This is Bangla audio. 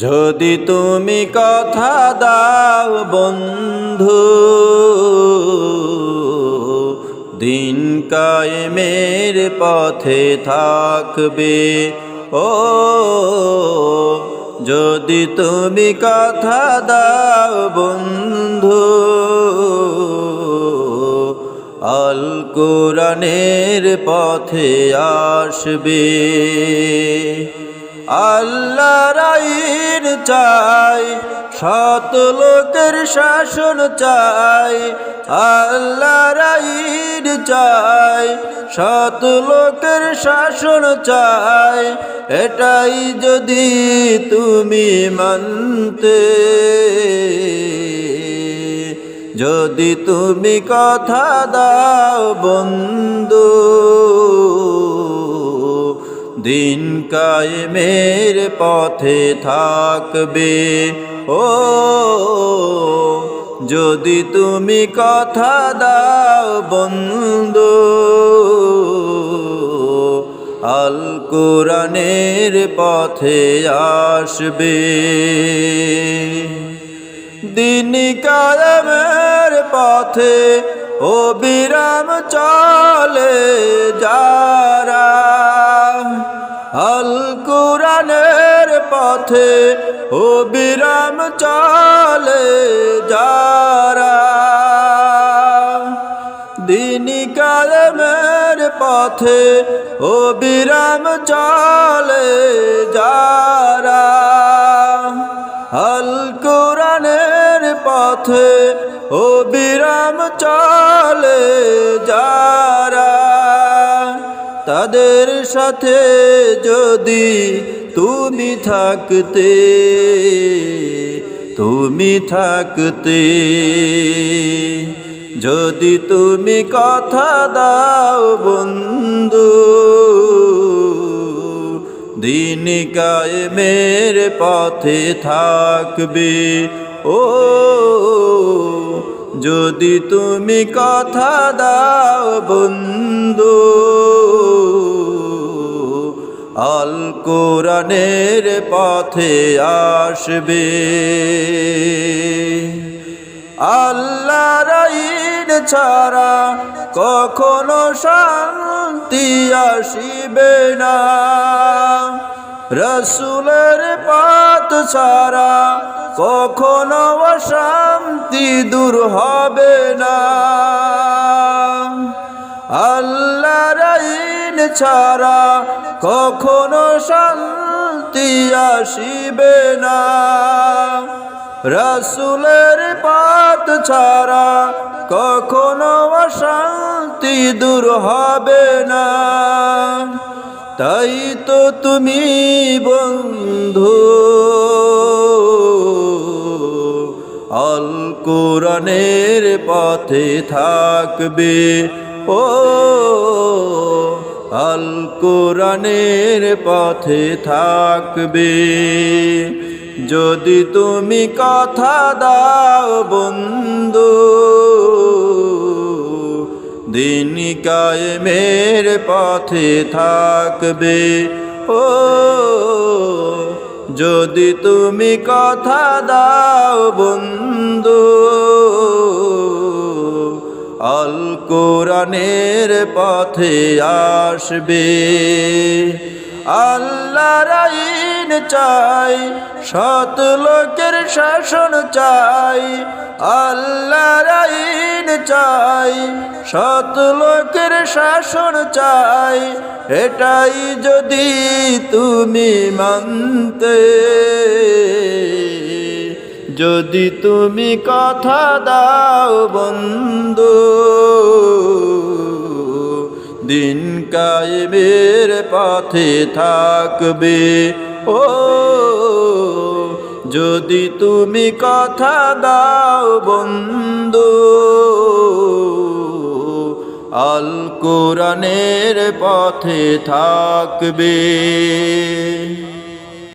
যদি তুমি কথা দাও বন্ধু, দিন কায়েমের পথে থাকবে। ও যদি তুমি কথা দাও বন্ধু, আল কোরআনের পথে আসবে। আল্লাহর আইন চাই, সৎ লোকের শাসন চাই। আল্লাহর আইন চাই, সৎ লোকের শাসন চাই। এটাই যদি তুমি মানতে, যদি তুমি কথা দাও বন্ধু, দিন কায়েমের পথে থাকবে। ও যদি তুমি কথা দাও বন্ধু, আল কোরআনের পথে আসবে। দিন কায়েমের পথে অবিরাম চলে যারা, আল কোরআনের পথে অবিরাম চলে যারা। দিন কায়েমের পথে অবিরাম চলে যারা, আল কোরআনের পথে অবিরাম চলে যারা। তাদের সাথে যদি তুমি থাকতে, তুমি থাকতে, যদি তুমি কথা দাও বন্ধু, দিন কায়েমের পথে থাকবে। ও যদি তুমি কথা দাও বন্ধু, আল কোরআনের পথে আসবে। আল্লাহর আইন ছাড়া কখনো শান্তি আসিবে না, রাসূলের পথ ছাড়া কখনো অশান্তি দূর হবে না। আল্লাহর আইন ছাড়া কখনো শান্তি আসিবে না, রাসূলের পথ ছাড়া কখনো অশান্তি দূর হবে না। তাই তো তুমি বন্ধু, আল কোরআনের পথে থাকবে। ও আল কোরআনের পথে থাকবে। যদি তুমি কথা দাও বন্ধু, দিন কায়েমের পথে থাকবে। ও যদি তুমি কথা দাও বন্ধু, আল কোরআনের পথে আসবে। আল্লাহর আইন চাই, সৎ লোকের শাসন চাই। আল্লাহর আইন চাই, সৎ লোকের শাসন চাই। এটাই যদি তুমি মানতে, যদি তুমি কথা দাও বন্ধু, দিন কায়েমের পথে থাকবে। ও যদি তুমি কথা দাও বন্ধু, আল কোরআনের পথে থাকবে।